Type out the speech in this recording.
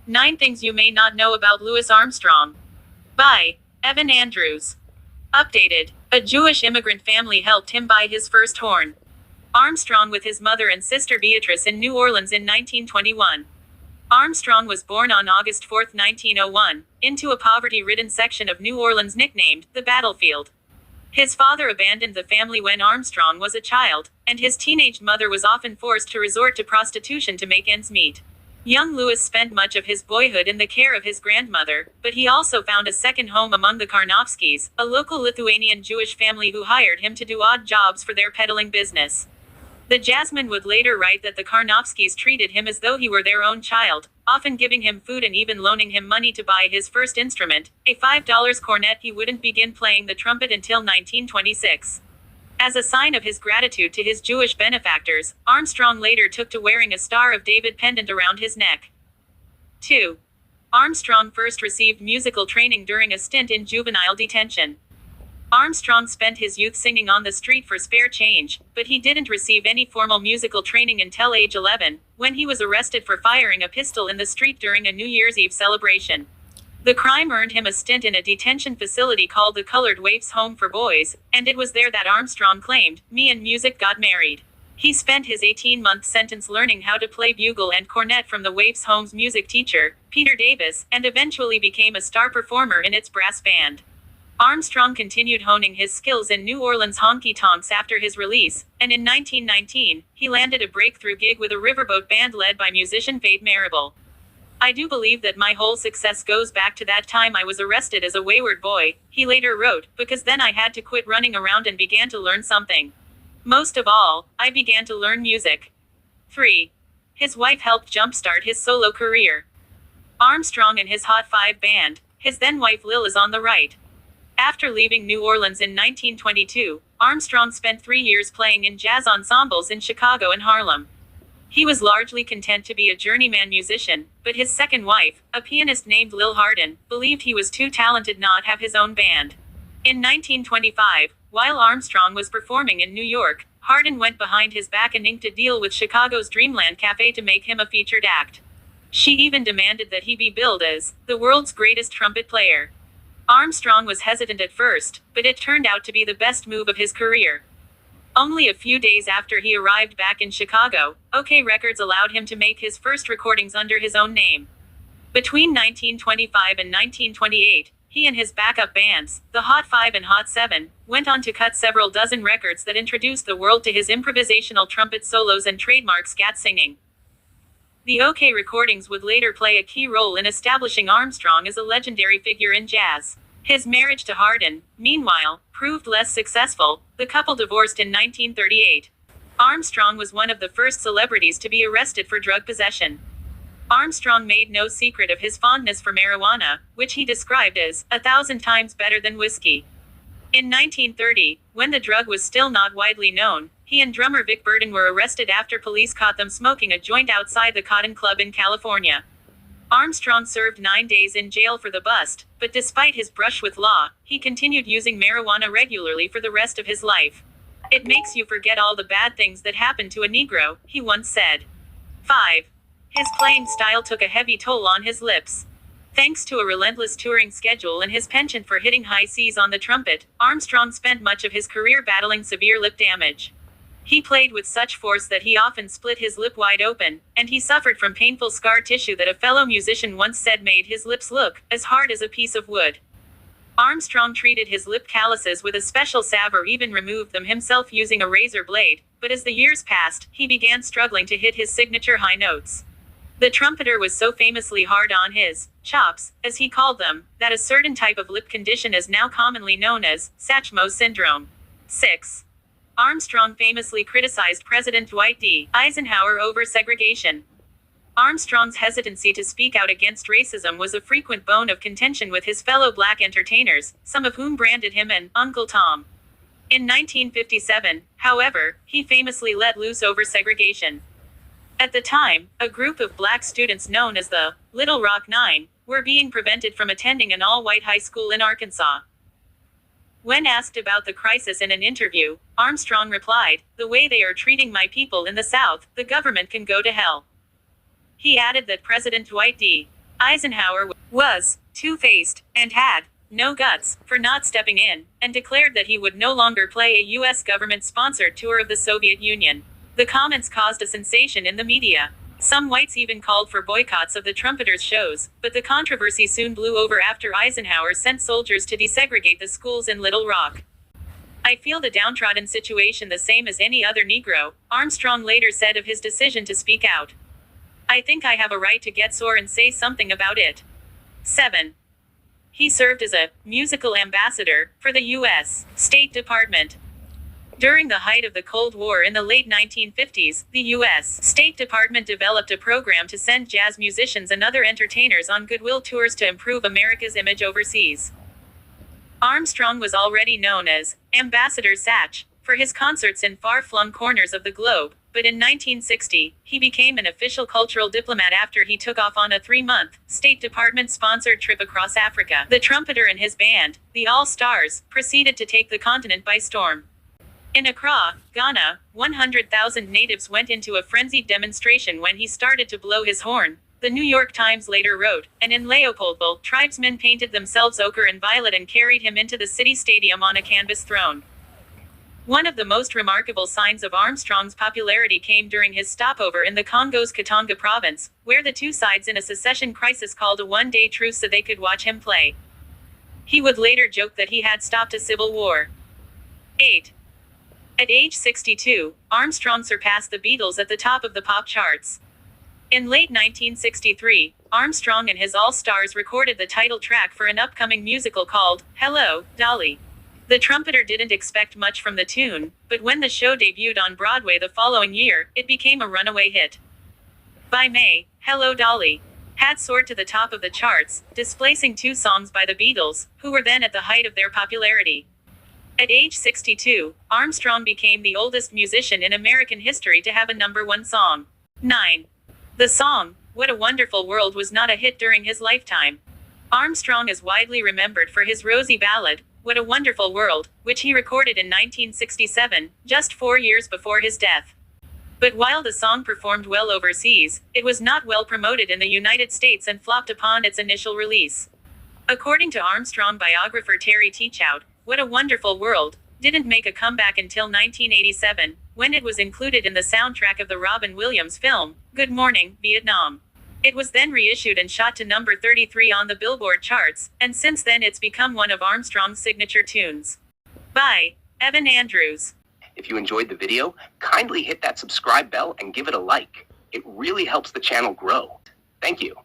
9 Things You May Not Know About Louis Armstrong. By Evan Andrews. Updated. A Jewish immigrant family helped him buy his first horn. Armstrong with his mother and sister Beatrice in New Orleans in 1921. Armstrong was born on August 4, 1901, into a poverty-ridden section of New Orleans nicknamed the Battlefield. His father abandoned the family when Armstrong was a child, and his teenage mother was often forced to resort to prostitution to make ends meet. Young Louis spent much of his boyhood in the care of his grandmother, but he also found a second home among the Karnofskys, a local Lithuanian Jewish family who hired him to do odd jobs for their peddling business. The Jasmine would later write that the Karnofskys treated him as though he were their own child, often giving him food and even loaning him money to buy his first instrument, a $5 cornet. He wouldn't begin playing the trumpet until 1926. As a sign of his gratitude to his Jewish benefactors, Armstrong later took to wearing a Star of David pendant around his neck. 2. Armstrong first received musical training during a stint in juvenile detention. Armstrong spent his youth singing on the street for spare change, but he didn't receive any formal musical training until age 11, when he was arrested for firing a pistol in the street during a New Year's Eve celebration. The crime earned him a stint in a detention facility called the Colored Waifs Home for Boys, and it was there that Armstrong claimed, "Me and music got married." He spent his 18-month sentence learning how to play bugle and cornet from the Waifs Home's music teacher, Peter Davis, and eventually became a star performer in its brass band. Armstrong continued honing his skills in New Orleans honky-tonks after his release, and in 1919, he landed a breakthrough gig with a riverboat band led by musician Fade Marable. "I do believe that my whole success goes back to that time I was arrested as a wayward boy," he later wrote, "because then I had to quit running around and began to learn something. Most of all, I began to learn music." 3. His wife helped jumpstart his solo career. Armstrong and his Hot Five band, his then-wife Lil is on the right. After leaving New Orleans in 1922, Armstrong spent 3 years playing in jazz ensembles in Chicago and Harlem. He was largely content to be a journeyman musician, but his second wife, a pianist named Lil Hardin, believed he was too talented not have his own band. In 1925, while Armstrong was performing in New York, Hardin went behind his back and inked a deal with Chicago's Dreamland Cafe to make him a featured act. She even demanded that he be billed as the world's greatest trumpet player. Armstrong was hesitant at first, but it turned out to be the best move of his career. Only a few days after he arrived back in Chicago, OK Records allowed him to make his first recordings under his own name. Between 1925 and 1928, he and his backup bands, the Hot Five and Hot Seven, went on to cut several dozen records that introduced the world to his improvisational trumpet solos and trademark scat singing. The OK recordings would later play a key role in establishing Armstrong as a legendary figure in jazz. His marriage to Hardin, meanwhile, proved less successful. The couple divorced in 1938. Armstrong was one of the first celebrities to be arrested for drug possession. Armstrong made no secret of his fondness for marijuana, which he described as 1,000 times better than whiskey. In 1930, when the drug was still not widely known, he and drummer Vic Burton were arrested after police caught them smoking a joint outside the Cotton Club in California. Armstrong served 9 days in jail for the bust, but despite his brush with law, he continued using marijuana regularly for the rest of his life. "It makes you forget all the bad things that happened to a Negro," he once said. 5. His playing style took a heavy toll on his lips. Thanks to a relentless touring schedule and his penchant for hitting high Cs on the trumpet, Armstrong spent much of his career battling severe lip damage. He played with such force that he often split his lip wide open, and he suffered from painful scar tissue that a fellow musician once said made his lips look as hard as a piece of wood. Armstrong treated his lip calluses with a special salve or even removed them himself using a razor blade, but as the years passed, he began struggling to hit his signature high notes. The trumpeter was so famously hard on his chops, as he called them, that a certain type of lip condition is now commonly known as Satchmo syndrome. 6. Armstrong famously criticized President Dwight D. Eisenhower over segregation. Armstrong's hesitancy to speak out against racism was a frequent bone of contention with his fellow black entertainers, some of whom branded him an Uncle Tom. In 1957, however, he famously let loose over segregation. At the time, a group of black students known as the Little Rock Nine were being prevented from attending an all-white high school in Arkansas. When asked about the crisis in an interview, Armstrong replied, "The way they are treating my people in the South, the government can go to hell." He added that President Dwight D. Eisenhower was two-faced and had no guts for not stepping in, and declared that he would no longer play a U.S. government-sponsored tour of the Soviet Union. The comments caused a sensation in the media. Some whites even called for boycotts of the Trumpeters' shows, but the controversy soon blew over after Eisenhower sent soldiers to desegregate the schools in Little Rock. "I feel the downtrodden situation the same as any other Negro," Armstrong later said of his decision to speak out. "I think I have a right to get sore and say something about it." 7. He served as a musical ambassador for the U.S. State Department. During the height of the Cold War in the late 1950s, the U.S. State Department developed a program to send jazz musicians and other entertainers on goodwill tours to improve America's image overseas. Armstrong was already known as Ambassador Satch for his concerts in far-flung corners of the globe, but in 1960, he became an official cultural diplomat after he took off on a 3-month, State Department-sponsored trip across Africa. The trumpeter and his band, the All-Stars, proceeded to take the continent by storm. In Accra, Ghana, 100,000 natives went into a frenzied demonstration when he started to blow his horn, the New York Times later wrote, and in Leopoldville, tribesmen painted themselves ochre and violet and carried him into the city stadium on a canvas throne. One of the most remarkable signs of Armstrong's popularity came during his stopover in the Congo's Katanga province, where the two sides in a secession crisis called a one-day truce so they could watch him play. He would later joke that he had stopped a civil war. 8. At age 62, Armstrong surpassed the Beatles at the top of the pop charts. In late 1963, Armstrong and his All-Stars recorded the title track for an upcoming musical called Hello, Dolly. The trumpeter didn't expect much from the tune, but when the show debuted on Broadway the following year, it became a runaway hit. By May, Hello, Dolly had soared to the top of the charts, displacing 2 songs by the Beatles, who were then at the height of their popularity. At age 62, Armstrong became the oldest musician in American history to have a #1 song. 9. The song, What a Wonderful World, was not a hit during his lifetime. Armstrong is widely remembered for his Rosie ballad, What a Wonderful World, which he recorded in 1967, just 4 years before his death. But while the song performed well overseas, it was not well promoted in the United States and flopped upon its initial release. According to Armstrong biographer Terry Teachout, What a Wonderful World didn't make a comeback until 1987, when it was included in the soundtrack of the Robin Williams film, Good Morning, Vietnam. It was then reissued and shot to number 33 on the Billboard charts, and since then it's become one of Armstrong's signature tunes. By Evan Andrews. If you enjoyed the video, kindly hit that subscribe bell and give it a like. It really helps the channel grow. Thank you.